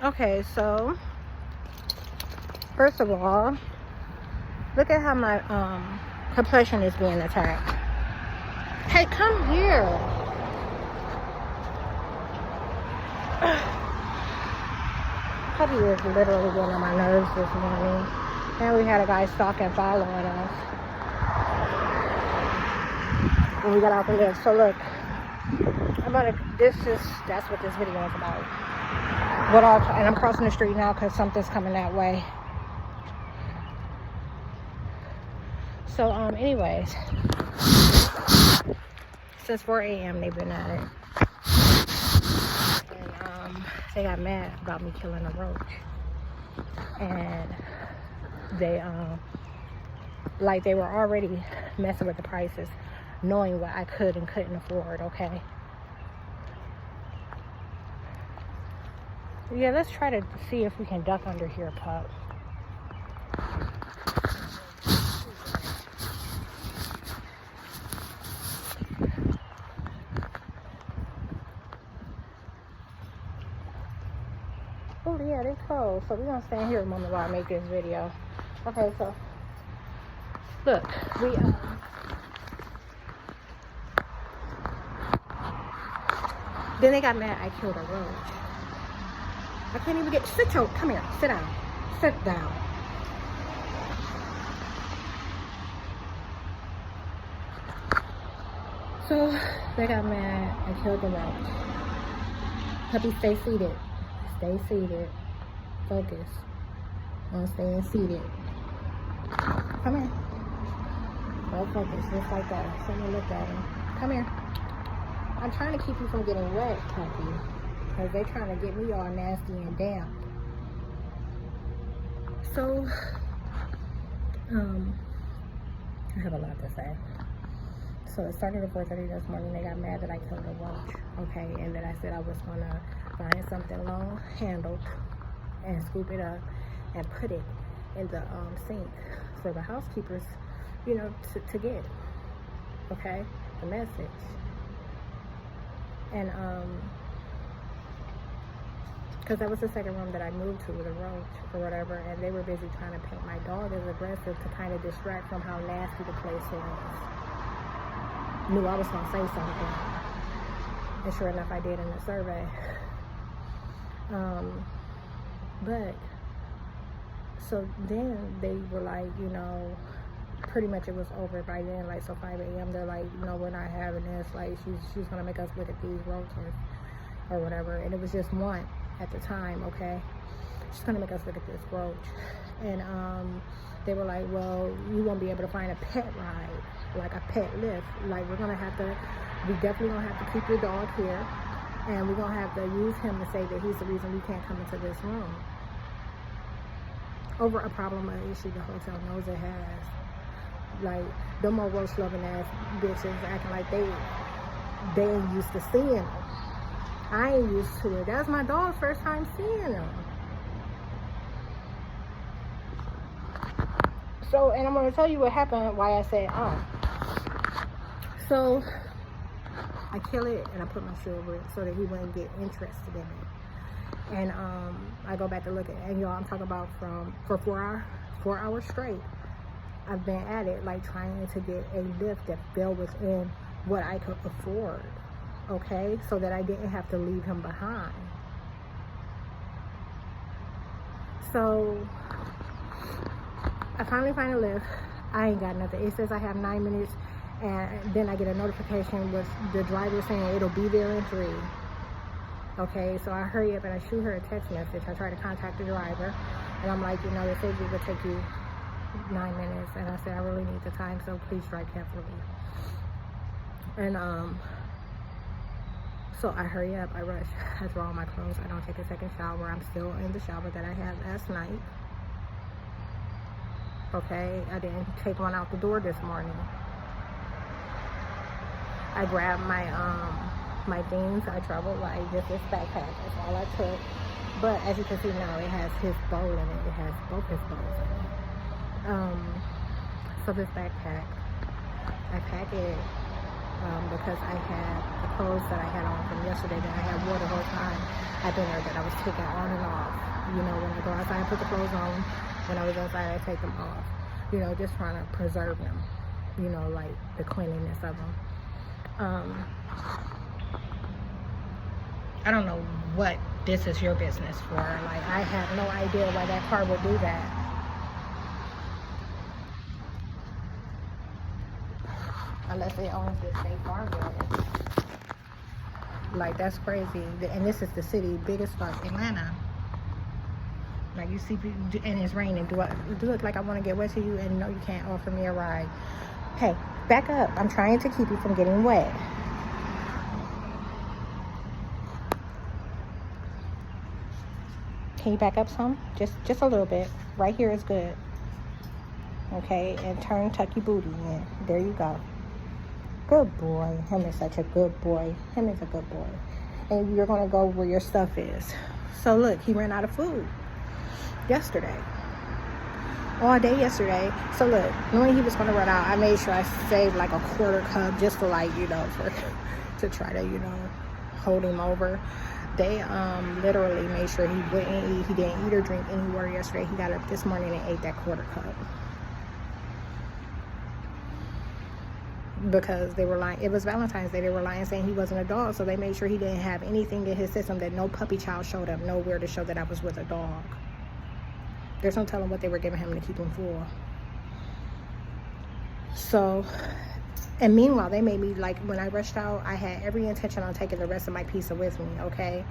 Okay, so first of all, look at how my complexion is being attacked. Hey, come here. Puppy is literally getting on my nerves this morning. And we had a guy stalking, following us when we got out the lift. So look, that's what this video is about. And I'm crossing the street now because something's coming that way. So, anyways, since 4 a.m. they've been at it. And, they got mad about me killing a roach. And they, they were already messing with the prices, knowing what I could and couldn't afford, okay? Yeah, let's try to see if we can duck under here, pup. Oh yeah, they closed. So we're gonna stand here a moment while I make this video. Okay, so look, then they got mad I killed a roach. I can't even come here, sit down. Sit down. So they got mad I killed the roach. Puppy, stay seated. Stay seated. Focus on staying seated. Come here. Go focus, just like that. Someone look at him. Come here. I'm trying to keep you from getting wet, puppy. Because they're trying to get me all nasty and damp. So, I have a lot to say. So it started at 4:30 this morning. They got mad that I killed a roach, okay? And that I said I was gonna find something long handled and scoop it up and put it in the sink for the housekeepers, you know, to get, okay? The message. And because that was the second room that I moved to with a roach or whatever, and they were busy trying to paint my dog as aggressive to kind of distract from how nasty the place was. Knew I was gonna say something, and sure enough I did in the survey. But so then they were like, you know, pretty much it was over by then, like, so 5 a.m. they're like, you know, we're not having this, like, she's gonna make us look at these roaches or whatever. And it was just one at the time, okay? She's gonna make us look at this roach. And they were like, well, you won't be able to find a pet ride, like a pet lift. Like, we definitely gonna have to keep your dog here, and we're gonna have to use him to say that he's the reason we can't come into this room. Over a problem or issue the hotel knows it has. Like, them more roach loving ass bitches acting like they ain't used to seeing them. I ain't used to it. That's my dog's first time seeing them. So, and I'm going to tell you what happened, why I said, So, I kill it and I put my shoe over it so that he wouldn't get interested in it. And I go back to look at it. And y'all, I'm talking about for 4 hours straight. I've been at it, like, trying to get a lift that fell within what I could afford, okay? So that I didn't have to leave him behind. So, I finally find a lift. I ain't got nothing. It says I have 9 minutes, and then I get a notification with the driver saying it'll be there in 3. Okay, so I hurry up and I shoot her a text message. I try to contact the driver, and I'm like, you know, they said it would take you 9 minutes, and I said I really need the time, so please drive carefully. And so I hurry up, I rush, I throw on my clothes, I don't take a second shower. I'm still in the shower that I had last night. Okay, I didn't take one out the door this morning. I grabbed my things. I traveled like just this backpack. That's all I took. But as you can see now, it has his bowl in it. It has both his bowls in it. So this backpack, I pack it because I had the clothes that I had on from yesterday that I had wore the whole time at dinner that I was taking on and off. You know, when I go outside, I put the clothes on. When I was outside, I take them off. You know, just trying to preserve them. You know, like the cleanliness of them. I don't know what this is your business for. Like, I have no idea why that car would do that. Unless it owns the state farm building. Like, that's crazy. And this is the city, biggest fuck, Atlanta. Like, you see, and it's raining. Do it look like I want to get wet to you? And no, you can't offer me a ride. Hey, back up. I'm trying to keep you from getting wet. Can you back up some? Just a little bit. Right here is good. Okay, and tuck your booty in. There you go. Good boy. Him is such a good boy. Him is a good boy. And you're going to go where your stuff is. So look, he ran out of food yesterday. All day yesterday. So look, knowing he was going to run out, I made sure I saved like a quarter cup just to, like, you know, to try to, you know, hold him over. They literally made sure he wouldn't eat. He didn't eat or drink any water yesterday. He got up this morning and ate that quarter cup. Because they were lying. It was Valentine's Day. They were lying, saying he wasn't a dog. So they made sure he didn't have anything in his system, that no puppy child showed up nowhere to show that I was with a dog. There's no telling what they were giving him to keep him full. So, and meanwhile, they made me, like, when I rushed out, I had every intention on taking the rest of my pizza with me, okay?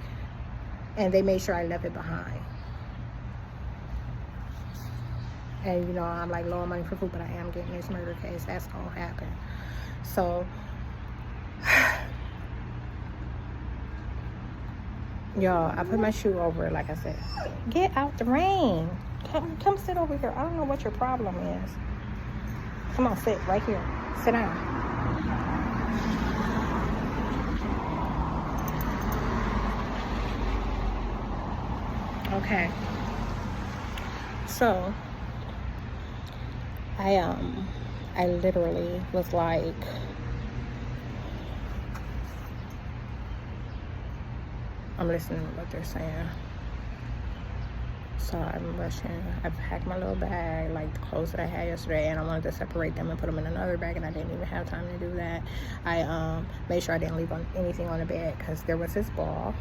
And they made sure I left it behind. And, you know, I'm, like, low on money for food, but I am getting this murder case. That's all happened. So, y'all, I put my shoe over it, like I said. Get out the rain. Come sit over here. I don't know what your problem is. Come on, sit right here. Sit down. Okay. So, I literally was like, I'm listening to what they're saying. So I'm rushing. I packed my little bag, like the clothes that I had yesterday, and I wanted to separate them and put them in another bag, and I didn't even have time to do that. I made sure I didn't leave anything on the bed, because there was this ball,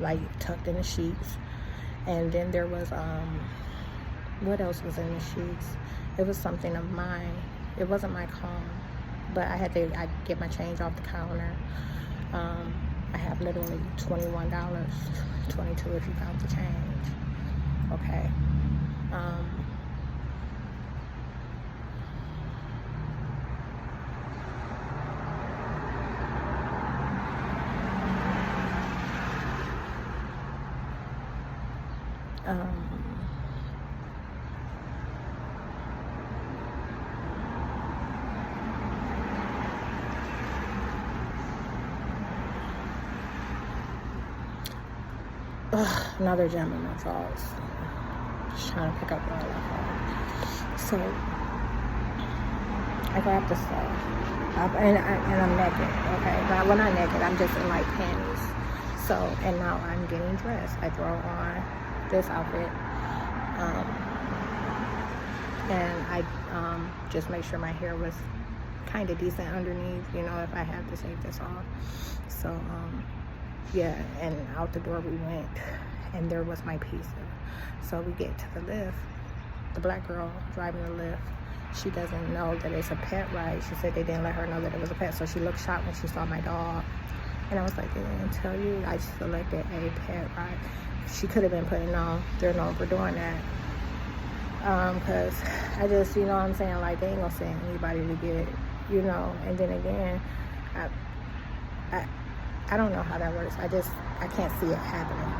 like, tucked in the sheets. And then there was, what else was in the sheets? It was something of mine. It wasn't my comb, but I get my change off the counter. I have literally $21, $22 if you count the change. Okay. Another gem in my thoughts. Just trying to pick up where I left off. So I grabbed the stuff, and I'm naked. Okay, but well, not naked. I'm just in, like, panties. So, and now I'm getting dressed. I throw on this outfit, and I just make sure my hair was kind of decent underneath. You know, if I have to take this off. So yeah, and out the door we went, and there was my pizza. So we get to the lift. The black girl driving the lift, she doesn't know that it's a pet ride. She said they didn't let her know that it was a pet, so she looked shocked when she saw my dog. And I was like, they didn't tell you? I selected a pet ride. She could have been putting on, they're known for doing that. Because I just, you know what I'm saying, like, they ain't gonna send anybody to get it, you know. And then again, I don't know how that works. I can't see it happening.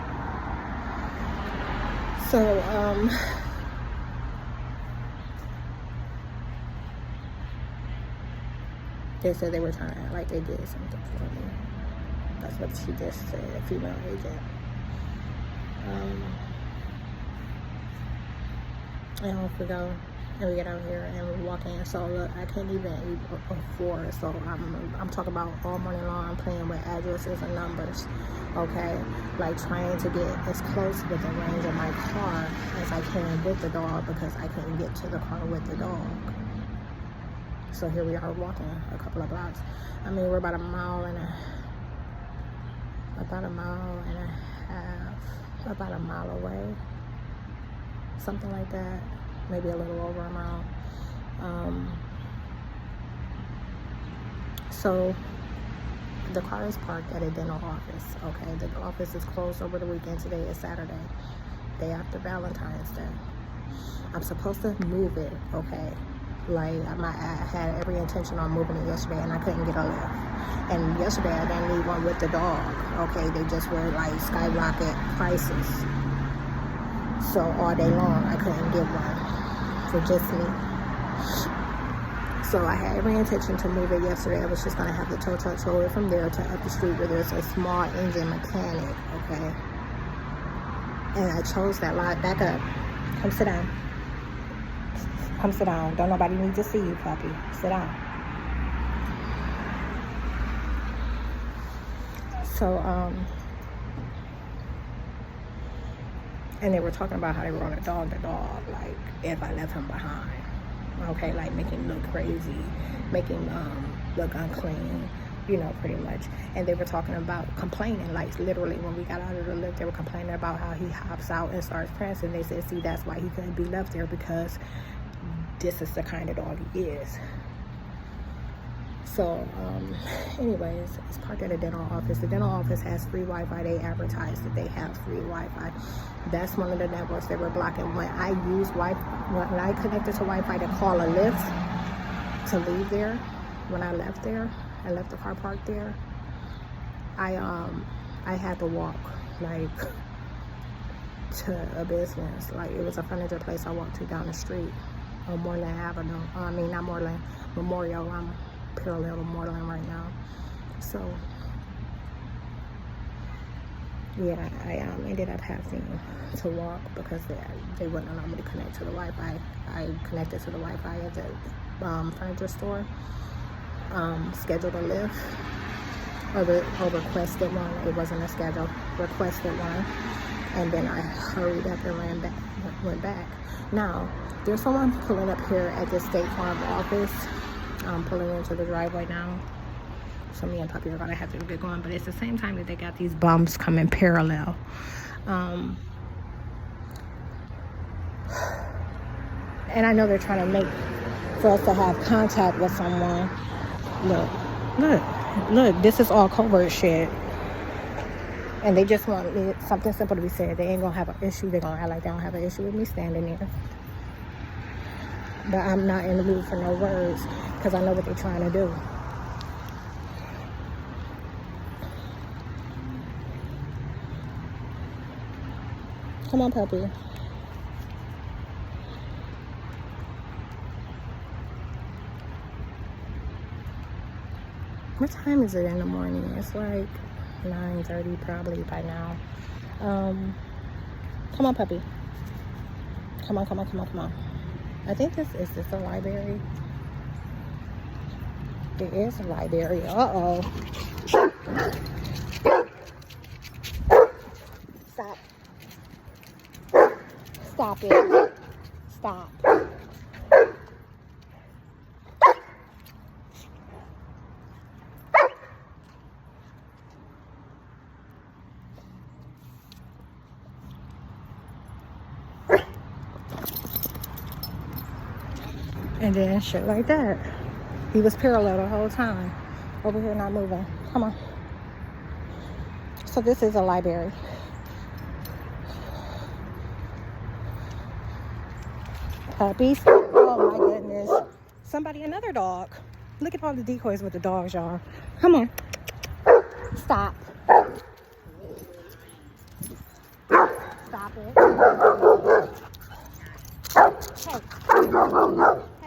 So, they said they were trying to act like they did something for me. That's what she just said, a female agent. And off we go. And we get out here and we walk in. So look, I can't even afford. So I'm talking about all morning long. I'm playing with addresses and numbers. Okay, like trying to get as close with the range of my car as I can with the dog, because I couldn't get to the car with the dog. So here we are walking a couple of blocks. I mean, we're about a mile and a half, about a mile away, something like that, maybe a little over a mile. So the car is parked at a dental office. Okay, the office is closed over the weekend. Today is Saturday, day after Valentine's Day. I'm supposed to move it, okay? Like, I had every intention on moving it yesterday, and I couldn't get a lift. And yesterday I didn't need one with the dog. Okay, they just were like skyrocket prices. So all day long I couldn't get one for just me. So I had every intention to move it yesterday. I was just gonna have the tow truck tow it from there to up the street where there's a small engine mechanic. Okay, and I chose that lot. Back up. Come sit down. Come sit down. Don't nobody need to see you, puppy. Sit down. So, and they were talking about how they were gonna dog the dog, like, if I left him behind. Okay, like making him look crazy, making him look unclean, you know, pretty much. And they were talking about complaining, like literally when we got out of the lift, they were complaining about how he hops out and starts prancing. They said, see, that's why he couldn't be left there, because this is the kind of dog he is. So, anyways, it's parked at a dental office. The dental office has free Wi-Fi. They advertise that they have free Wi-Fi. That's one of the networks they were blocking. When I use Wi-Fi, when I connected to Wi-Fi to call a lift to leave there, when I left there, I left the car parked there, I had to walk, like, to a business. Like, it was a furniture place I walked to down the street on Moreland Avenue. I mean, not Moreland, Memorial. I'm parallel to Moreland right now. So yeah, I ended up having to walk because they wouldn't allow me to connect to the Wi-Fi. I connected to the Wi-Fi at the furniture store, scheduled a lift, or requested one. It wasn't a schedule, requested one, and then I hurried up and went back. Now, there's someone pulling up here at the State Farm office. I'm pulling into the driveway now. So me and Puppy are gonna have to get going, but it's the same time that they got these bumps coming parallel. And I know they're trying to make for us to have contact with someone. Look, this is all covert shit. And they just want something simple to be said. They ain't gonna have an issue. They're gonna act like they don't have an issue with me standing there. But I'm not in the mood for no words, because I know what they're trying to do. Come on, puppy. What time is it in the morning? It's like 9:30 probably by now. Come on, puppy. Come on. I think this is a library. It is a library. Uh-oh. Stop it. Stop. And then shit like that. He was parallel the whole time. Over here not moving. Come on. So this is a library. Puppies. Oh my goodness. Another dog. Look at all the decoys with the dogs, y'all. Come on. Stop. Stop it. Hey.